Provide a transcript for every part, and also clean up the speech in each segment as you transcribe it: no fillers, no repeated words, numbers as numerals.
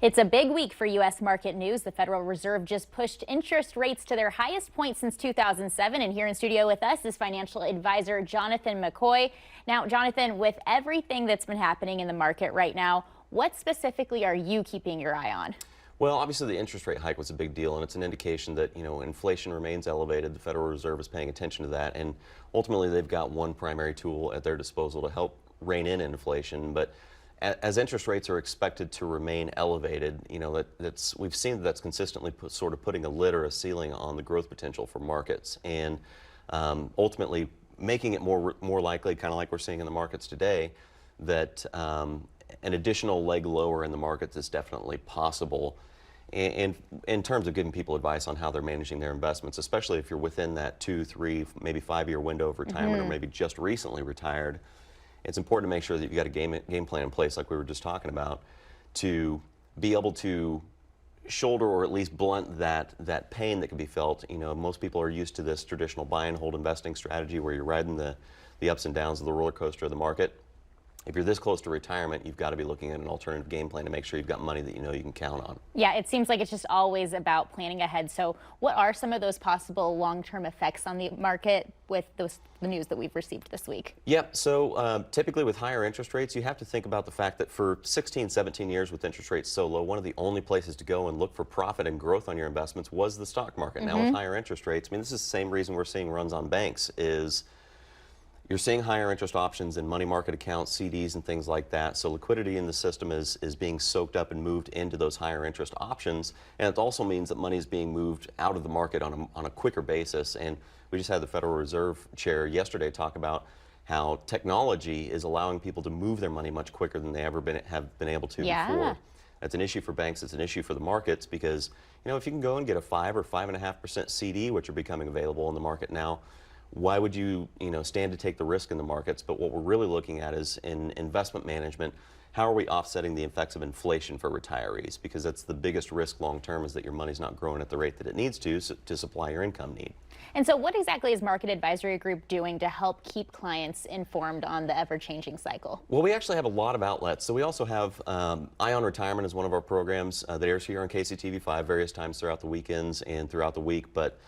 It's a big week for U.S. market news. The Federal Reserve just pushed interest rates to their highest point since 2007. And here in studio with us is financial advisor Jonathan McCoy. Now, Jonathan, with everything that's been happening in the market right now, what specifically are you keeping your eye on? Well, obviously the interest rate hike was a big deal, and it's an indication that, inflation remains elevated. The Federal Reserve is paying attention to that, and ultimately they've got one primary tool at their disposal to help rein in inflation. But as interest rates are expected to remain elevated, we've seen that's consistently sort of putting a lid or a ceiling on the growth potential for markets, and ultimately making it more likely, kind of like we're seeing in the markets today, that an additional leg lower in the markets is definitely possible. And in terms of giving people advice on how they're managing their investments, especially if you're within that 2, 3, maybe 5-year window of retirement, or maybe just recently retired, it's important to make sure that you've got a game plan in place, like we were just talking about, to be able to shoulder or at least blunt that pain that can be felt. Most people are used to this traditional buy and hold investing strategy where you're riding the ups and downs of the roller coaster of the market. If you're this close to retirement, you've got to be looking at an alternative game plan to make sure you've got money that you can count on. Yeah, it seems like it's just always about planning ahead. So what are some of those possible long-term effects on the market with the news that we've received this week? Yep, so typically with higher interest rates, you have to think about the fact that for 16, 17 years with interest rates so low, one of the only places to go and look for profit and growth on your investments was the stock market. Now with higher interest rates, this is the same reason we're seeing runs on banks is you're seeing higher interest options in money market accounts, CDs, and things like that. So liquidity in the system is being soaked up and moved into those higher interest options. And it also means that money is being moved out of the market on a quicker basis. And we just had the Federal Reserve Chair yesterday talk about how technology is allowing people to move their money much quicker than they have been able to before. That's an issue for banks. It's an issue for the markets because, if you can go and get a 5 or 5.5% CD, which are becoming available in the market now, why would you, stand to take the risk in the markets? But what we're really looking at is in investment management, how are we offsetting the effects of inflation for retirees? Because that's the biggest risk long term, is that your money's not growing at the rate that it needs to supply your income need. And so what exactly is Market Advisory Group doing to help keep clients informed on the ever-changing cycle? Well, we actually have a lot of outlets. So we also have Eye on Retirement is one of our programs that airs here on KCTV5 various times throughout the weekends and throughout the week. But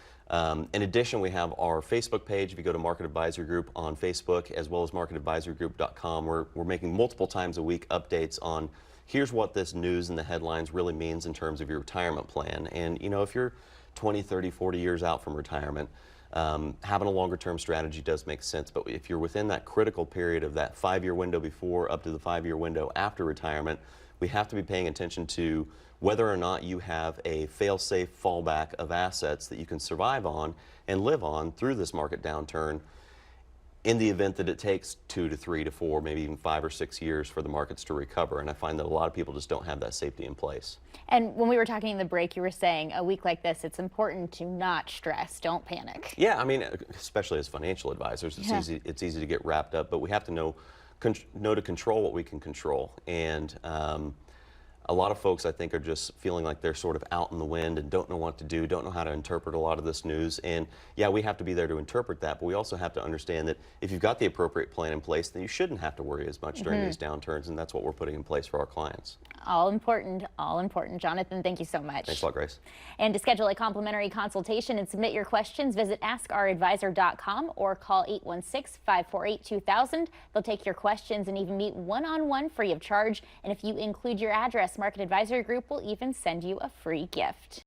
in addition, we have our Facebook page. If you go to Market Advisory Group on Facebook, as well as marketadvisorygroup.com, we're making multiple times a week updates on here's what this news and the headlines really means in terms of your retirement plan. And if you're 20, 30, 40 years out from retirement, having a longer term strategy does make sense. But if you're within that critical period of that 5-year window before up to the 5-year window after retirement, we have to be paying attention to whether or not you have a fail-safe fallback of assets that you can survive on and live on through this market downturn in the event that it takes 2 to 3 to 4, maybe even 5 or 6 years for the markets to recover. And I find that a lot of people just don't have that safety in place. And when we were talking in the break, you were saying a week like this, it's important to not stress, don't panic. Yeah, especially as financial advisors, it's easy to get wrapped up, but we have to know to control what we can control. And a lot of folks, I think, are just feeling like they're sort of out in the wind and don't know what to do, don't know how to interpret a lot of this news. And yeah, we have to be there to interpret that, but we also have to understand that if you've got the appropriate plan in place, then you shouldn't have to worry as much during these downturns, and that's what we're putting in place for our clients. All important, all important. Jonathan, thank you so much. Thanks a lot, Grace. And to schedule a complimentary consultation and submit your questions, visit askaradvisor.com or call 816-548-2000. They'll take your questions and even meet one-on-one free of charge. And if you include your address, Market Advisory Group will even send you a free gift.